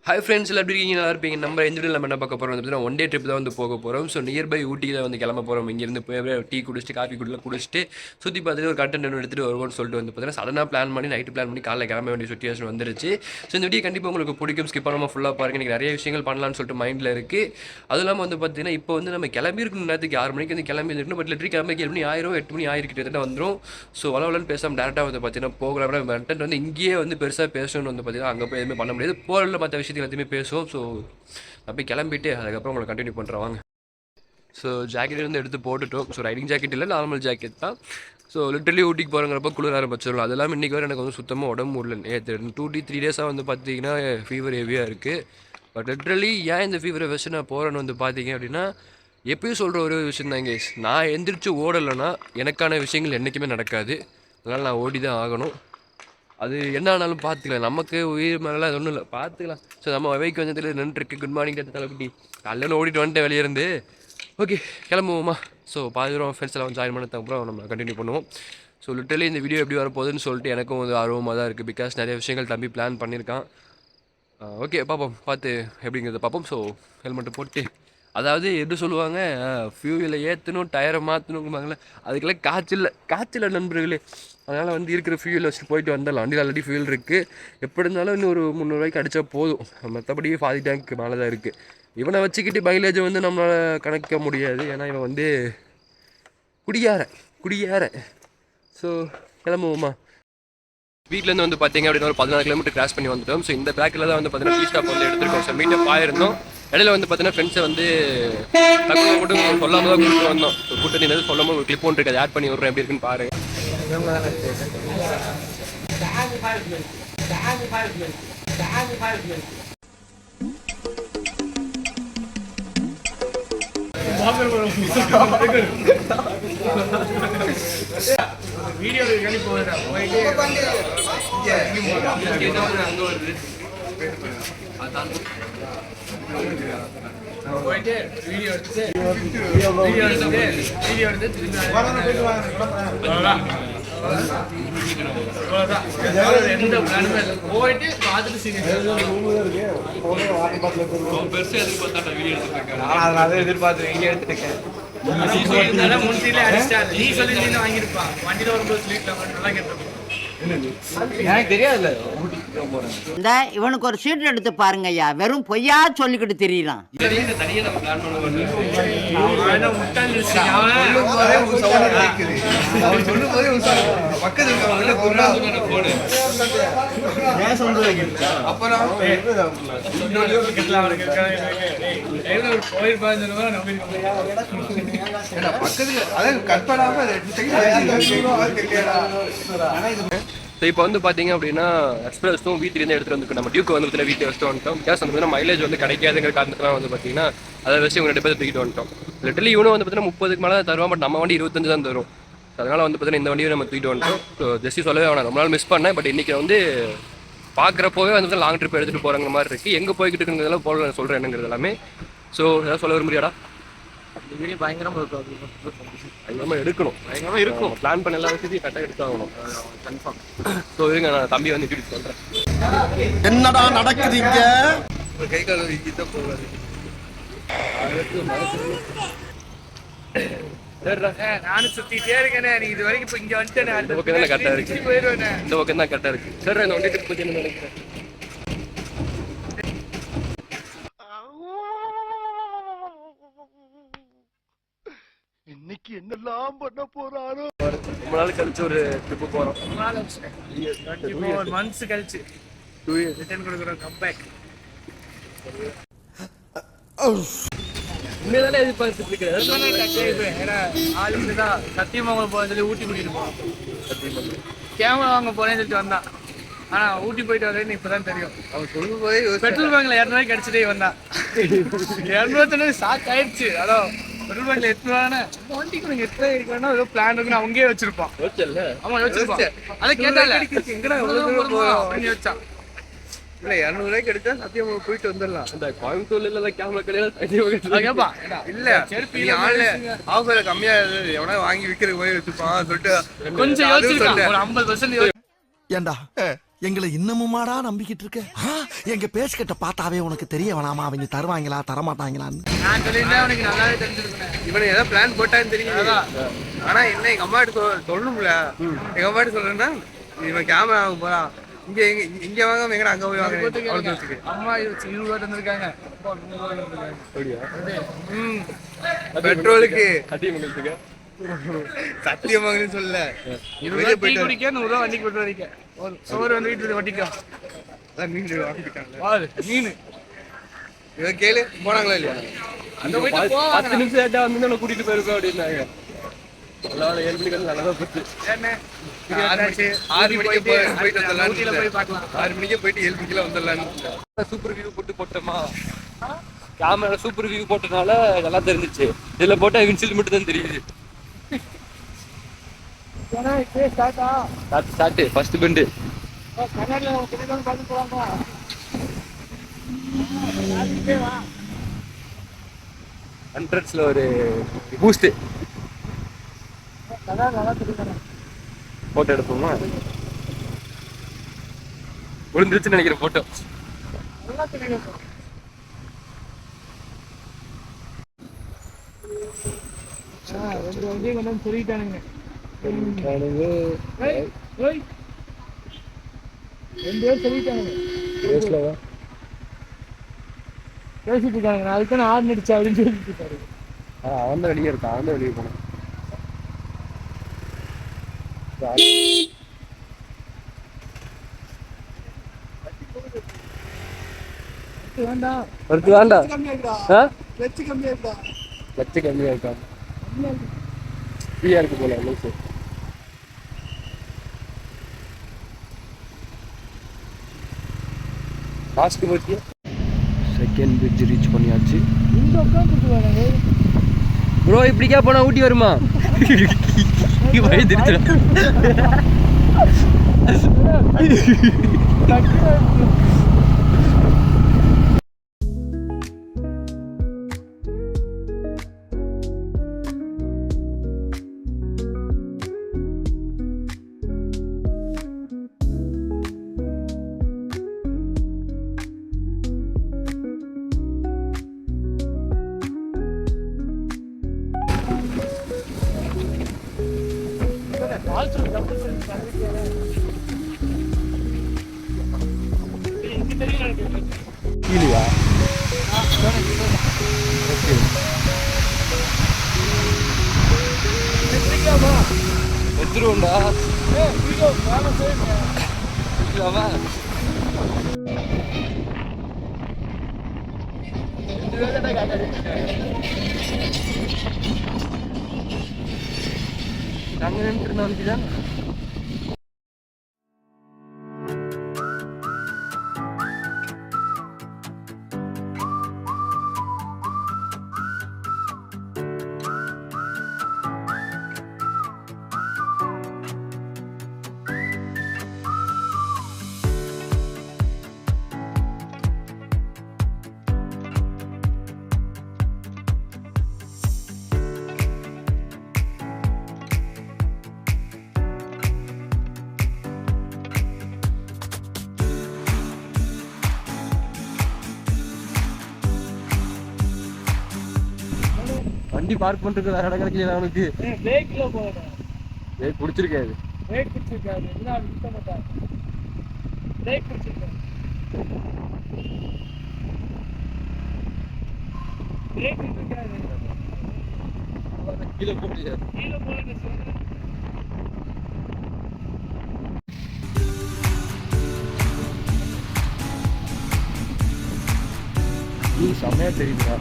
Hi friends எல்லாம் எப்படி இருக்கீங்க? நல்லா இருப்பீங்க. நம்ம இந்த வீடியோவில் நம்ம என்ன பார்க்க போகிறோம் வந்து ஒன் டே ட்ரிப் தான் வந்து போக போகிறோம். ஸோ நியர்பை ஊட்டி தான் வந்து கிளம்ப போகிறோம். இங்கேருந்து போய் டீ குடிச்சிட்டு காஃபி குடிச்சிட்டு சுற்றி பார்த்துட்டு ஒரு கண்டென்ட் எடுத்துகிட்டு வருவோம்னு சொல்லிட்டு வந்து பார்த்தீங்கன்னா சடனாக பிளான் பண்ணி நைட்டு பிளான் பண்ணி காலையில் கிளம்ப வேண்டிய சுச்சுவேஷன் வந்துருச்சு. ஸோ இந்த வீடியோ கண்டிப்பாக உங்களுக்கு பிடிக்கும். ஸ்கிப் பண்ணாமல் ஃபுல்லாக பாருங்கள். எனக்கு நிறைய விஷயங்கள் பண்ணலாம்னு சொல்லிட்டு மைண்டில் இருக்குது. அதுவும் இல்லாமல் வந்து பார்த்தீங்கன்னா இப்போ வந்து நம்ம கிளம்பியிருக்கணும் நேரத்துக்கு 6 மணிக்கு வந்து கிளம்பி இருக்கணும். பட் லிட்டரி கிளம்பி 7 மணி ஆயிரம் 8 மணி ஆயிருக்கிட்ட வந்துடும். ஸோ வளவலன்னு பேசாமல் டேரெக்டாக வந்து பார்த்தீங்கன்னா போகலாம். கண்டென்ட் வந்து இங்கேயே வந்து பெருசாக பேசணும்னு வந்து பார்த்தீங்கன்னா அங்கே போய் எதுவுமே பண்ண முடியாது. போகிற மற்ற விஷயத்தில் எதுவுமே பேசுவோம். ஸோ அப்படி கிளம்பிட்டு அதுக்கப்புறம் உங்களை கண்டினியூ பண்ணுறேன் வாங்க. ஸோ ஜாக்கெட் வந்து எடுத்து போட்டுட்டோம். ஸோ ரைடிங் ஜாக்கெட் இல்லை, நார்மல் ஜாக்கெட் தான். ஸோ லிட்டரலி ஊட்டிக்கு போகிறங்கிறப்ப குளிர ஆரம்பிச்சிடலாம். அது இல்லாமல் இன்றைக்கி வரை எனக்கு வந்து சுத்தமாக உடம்பு முடியல. நேற்று 2-3 டேஸாக வந்து பார்த்தீங்கன்னா ஃபீவர் ஹெவியாக இருக்குது. பட் லிட்ரலி ஏன் இந்த ஃபீவரை வச்சு நான் போகிறேன்னு வந்து பார்த்தீங்க அப்படின்னா எப்பயும் சொல்கிற ஒரு விஷயம் தான் கேஸ். நான் எந்திரிச்சு ஓடலைன்னா எனக்கான விஷயங்கள் என்றைக்குமே நடக்காது. அதனால் நான் ஓடி தான் ஆகணும். அது என்ன ஆனாலும் பார்த்துக்கலாம். நமக்கு உயிர் மேலே அது ஒன்றும் இல்லை, பார்த்துக்கலாம். ஸோ நம்ம வைக்கு வந்ததில் நின்றுருக்கு. Good morning தலைக்குட்டி. காலையில் ஓடிட்டு வந்துட்டேன் வெளியே இருந்து. ஓகே கிளம்புவோமா? ஸோ பாதிரம் ஃப்ரெண்ட்ஸ் எல்லாம் ஜாயின் பண்ணதுக்கப்புறம் நம்ம கண்டினியூ பண்ணுவோம். ஸோ லிட்டரலி இந்த வீடியோ எப்படி வரப்போகுதுன்னு சொல்லிட்டு எனக்கும் வந்து ஆர்வமாக தான் இருக்குது. பிகாஸ் நிறைய விஷயங்கள் தம்பி பிளான் பண்ணியிருக்கான். ஓகே பார்ப்போம், பார்த்து எப்படிங்கிறத பார்ப்போம். ஸோ ஹெல்மெட்டு போட்டு, அதாவது எது சொல்லுவாங்க, ஃபியூவில் ஏற்றணும் டயரை மாற்றணுங்குவாங்களே, அதுக்கெல்லாம் காய்ச்சல நண்பர்களே. அதனால் வந்து இருக்கிற ஃபியூவில் வச்சுட்டு போயிட்டு வந்துடலாம். வண்டியில் ஆல்ரெடி ஃபியூல் இருக்குது. எப்படி இருந்தாலும் இன்னும் ஒரு 300 ரூபாய்க்கு அடித்தா போதும். மற்றபடி பாதி டேங்க் மேலே தான் இருக்குது. இவனை வச்சுக்கிட்டு மைலேஜை வந்து நம்மளால் கணக்க முடியாது. ஏன்னா இவன் வந்து குடியார. ஸோ கிளம்புவோமா? வீட்டிலேருந்து வந்து பார்த்தீங்க அப்படின்னா ஒரு 14 கிலோமீட்டர் கிராஸ் பண்ணி வந்துட்டோம். ஸோ இந்த பேக்கில் தான் வந்து பார்த்தீங்கன்னா டீ ஸ்டாப் வந்து எடுத்துருக்கோம். ஸோ மீட்டப் ஆயிருந்தோம். இடையில வந்து பார்த்தீங்கன்னா ஃப்ரெண்ட்ஸை வந்து தகவல் மட்டும் சொல்லாமல் தான் கூப்பிட்டு வந்தோம். ஸோ கூட்டு நீங்க சொல்லாமல் ஒரு கிளிப் ஒன்று இருக்குது, ஆட் பண்ணி விட்றேன், எப்படி இருக்குன்னு பாருங்க. வீடியோ போயிட்டு வீடியோ எடுத்து எந்த பிளானுமே இல்லை. போயிட்டு பார்த்துட்டு பெருசாக எதிர்பார்த்தா வீடியோ எடுத்துருக்கேன். அதனால எதிர்பார்த்து வீடியோ எடுத்துருக்கேன். நீ சொல்லி வாங்கியிருப்பான். வண்டியில் வரும்போது சொல்லிக்கலாம், நல்லா கேட்டிருப்போம். எனக்கு தெரியாதுல்ல. இந்த இவனுக்கு ஒரு சீட் எடுத்து பாருங்க ஐயா, வெறும் பொய்யா சொல்லிக்கிட்டு தெரியலாம். ஸோ இப்போ வந்து பார்த்தீங்க அப்படின்னா எக்ஸ்பிரஸும் வீட்டிலேருந்து எடுத்துகிட்டு வந்து நம்ம டியூக்கு வந்து வீட்டை வச்சுட்டு வந்துட்டோம். கேஸ் வந்து மைலேஜ் வந்து கிடைக்காதுங்கிற காரணத்துலாம் வந்து பார்த்தீங்கன்னா அதை வச்சு இவங்க 2 பேர் தூக்கிட்டு வந்துட்டோம். லிட்டரலி இவனும் வந்து பார்த்தீங்கன்னா 30க்கு மேலே தான் தருவான். பட் நம்ம வண்டி 25 தான் தரும். அதனால் வந்து பார்த்தீங்கன்னா இந்த வண்டியை நம்ம தூக்கிட்டு வந்துட்டோம். ஸோ ஜெஸ்டி சொல்லவே வேணாம், ரொம்ப நாள் மிஸ் பண்ணேன். பட் இன்றைக்கி வந்து பார்க்குறப்போவே வந்து லாங் ட்ரிப் எடுத்துகிட்டு போகிற மாதிரி இருக்குது. எங்கே போய்கிட்டு இருக்குங்கிறதெல்லாம் போல நான் சொல்கிறேன் என்னங்கிறது எல்லாமே. ஸோ ஏதாவது சொல்ல விரும்புறியாடா? பயங்கரமாக எடுக்கணும், பயங்கரமாக இருக்கும். பிளான் பண்ண எல்லா விஷயத்தையும் கரெக்டாக எடுத்தாகணும், கன்ஃபார்ம். ஸோ இருங்க, நான் தம்பி வந்து இன்ட்ரடியூஸ் பண்ணுறேன். என்னடா நடக்குதுங்க? ஒரு கை கால வீக்கிதான் போகாது. நானும் சுத்திட்டே இருக்கேன். நீ இது வரைக்கும் இப்போ இங்கே வந்துட்டேன். இந்த பக்கம் தான் கரெக்டாக இருக்கு. போயிடுவேன். இந்த பக்கம் தான் கரெக்டாக இருக்கு. சார் இந்த வண்டி பற்றி என்ன நினைக்கிறேன்? இன்னைக்கு என்னெல்லாம் பண்ண போறாரோ. ரொம்ப நாள் கழிச்சு ஒரு ட்ரிப்பு போகிறோம். மந்த்ஸ் கழிச்சு 2 years ரிட்டர்ன் கொடுக்குறோம். கம்பேக் உண்மையிலே எதிர்பார்த்துட்டு இருக்கிறேன். ஏன்னா ஆளுங்க தான் சத்தியமங்கலம் போகிறேன்னு சொல்லி ஊட்டி கூட்டிகிட்டு போவோம். கேமரா வாங்க போறேன்னு சொல்லிட்டு வந்தான். ஆனால் ஊட்டி போயிட்டு வரேன்னு இப்போ தான் தெரியும். அவன் சொல்லும் போதே பெட்ரோல் பங்கில் 200 ரூபாய்க்கு அடிச்சுட்டே வந்தான். 200 ஷாக் ஆயிடுச்சு. அதோ பெட்ரோல் பங்கில் 8 ரூபான்னு வண்டிக்கு நீங்கள் 8 ரூபாய் இருக்கா ஏதோ பிளான் இருக்குன்னு அவங்கே வச்சிருப்பான். ஆமாம் யோசிச்சிருப்பான். அதை கேட்டால எங்கடா பண்ணி வச்சான். இல்லை 200 ரூபாய்க்கு எடுத்தா சத்தியமாக போயிட்டு வந்துடலாம். இந்த கோயம்புத்தூர்ல இல்லை கேமரா கிடையாது கேட்பா இல்ல ஆஃபர் கம்மியா எவனா வாங்கி விற்கிற போய் வச்சுப்பான் சொல்லிட்டு கொஞ்சம் யோசிச்சிருக்கான். ஒரு 50% ஏண்டா எங்களை இன்னமுமாடா நம்பிக்கிட்டு இருக்க எங்க பேசிக்கிட்ட பார்த்தாவே உனக்கு தெரிய வேணாமா அவங்க தருவாங்களா தரமாட்டாங்களான்னு. நான் சொல்லியிருந்தேன் அவனுக்கு நல்லாவே தெரிஞ்சிருக்கேன். இவனை ஏதாவது பிளான் போட்டான்னு தெரியும். ஆனா என்ன எங்க அம்மாட்ட சொல்லணும்ல. எங்க அம்மாட்ட சொல்றேன்னா இவன் கேமரா வாங்க போறான், இங்க வாங்க எங்கடா அங்க போய் வாங்க. அம்மா 20 தந்திருக்காங்க. பெட்ரோலுக்கு சத்தியமாக சொல்ல 20 டீ குடிக்க 100 ரூபா வண்டிக்கு பெட்ரோல் அடிக்க. சோறு வந்து வீட்டுல வட்டிக்கோ. மீன் இவன் கேளு போனாங்களா இல்லையா? அந்த போயிட்டு 10 நிமிஷம் லேட்டா வந்து கூட்டிட்டு போயிருக்கோம் அப்படின்னாங்க. 7 மணிக்கு வந்து நல்லதா போச்சு. 6 மணிக்கு போயிட்டு வந்துடலாம். போய் பார்க்கலாம். 6 மணிக்கே போயிட்டு 7 மணிக்கெல்லாம் வந்துடலாம். சூப்பர் வியூ போட்டோமா, கேமரா சூப்பர் வியூ போட்டனால நல்லா தெரிஞ்சிச்சு. இதுல போட்டா வின்சில் மட்டும் தான் தெரியுது. Start first bend. ஹண்ட்ரட்ஸ்ல ஒரு பூஸ்ட் போட்டோ எடுப்போமா? விழுந்துருச்சுன்னு நினைக்கிற போட்டோ. ரெண்டு வண்டியும் கொண்டு வந்து சொல்லிட்டானுங்க. 2 பேர் சொல்லிட்டானுங்க. பேசிட்டு இருக்காங்க. அதுக்கு நான் ஆறு நடிச்சா அப்படின்னு சொல்லிட்டு இருக்காரு. அவன் தான் வெளியே இருக்கான். அவன் தான் வெளியே போனான். வேண்டாம் லட்சம் கம்மியா லட்சம் கம்மியா இருக்கான். ஃப்ரீயா இருக்கு போல லூசு. லாஸ்ட் பத்தி செகண்ட் பிரிட்ஜ் ரீச் பண்ணியாச்சு. இந்த உட்காந்துட்டு வராங்க ப்ரோ. இப்படிக்கா போனா ஊட்டி வருமா? வழி திருச்சு. கீழியா? எடுத்துருவோம்டா. நாங்க நின்றுதான் வண்டி பார்க் பண்றதுக்கு வேற இடம் கிடைக்கல அவனுக்கு. பிரேக்ல போறேன். பிரேக் பிடிச்சிருக்காது. பிரேக் பிடிச்சிருக்காது. என்ன விட்ட மாட்டேன். பிரேக் பிடிச்சிருக்காது. பிரேக் பிடிச்சிருக்காது. கீழே போடுங்க. கீழே போறேன்னு சொல்றேன். நீ செம்மையா தெரியுதா?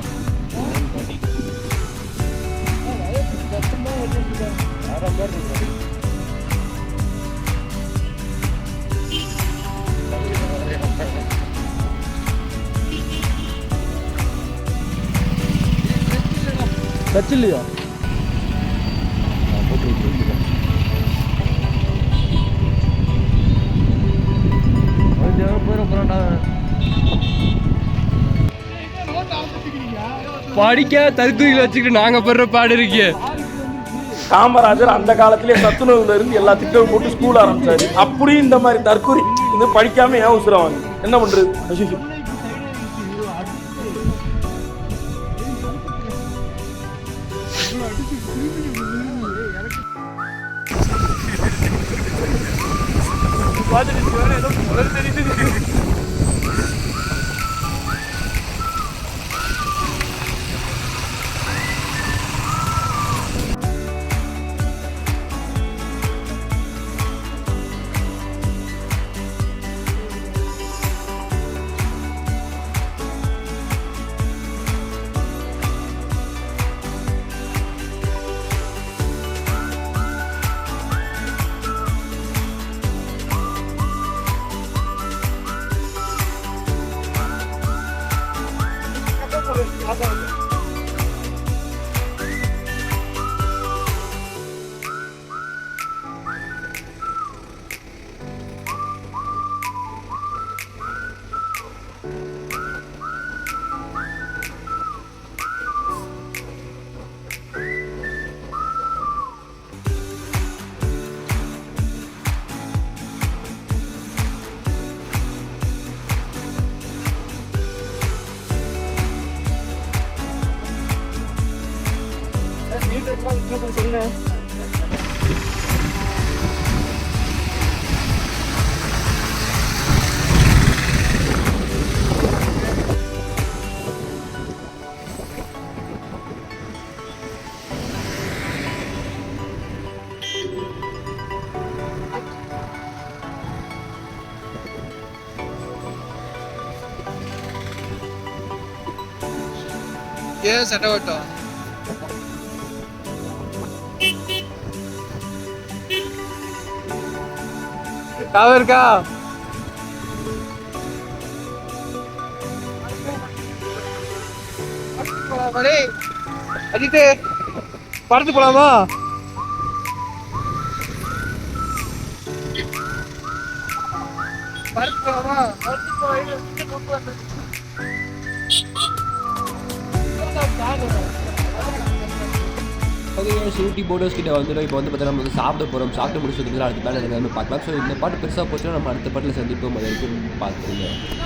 டச் இல்லையா? படிக்க தற்கொலை வச்சுக்கிட்டு நாங்க படுற பாடு இருக்கு. காமராஜர் அந்த காலத்திலே சத்துணவுல இருந்து எல்லா திட்டமும் போட்டு ஸ்கூல் ஆரம்பிச்சாரு. அப்படியும் இந்த மாதிரி தற்கொலை இன்னும் படிக்காம ஏன் உசுரவாங்க என்ன பண்றது? ஐயோ. ஏன் சட்டை ஓட்டம் காவ இருக்கா? அஜித்து படத்து போலாமா? படத்து போலாமா? ஷூட்டி போட்டோஸ் கிட்ட வந்துடும். இப்போ வந்து பார்த்தா நம்ம வந்து சாப்பிட போகிறோம். சாப்பிட்டு முடிச்சதுக்கு அடுத்த மேலே எல்லாமே பார்க்கலாம். ஸோ இந்த பாட்டு பெருசாக போச்சுன்னா நம்ம அடுத்த பாட்டில் சந்திப்போம். அது வரைக்கும் பார்த்துருங்க.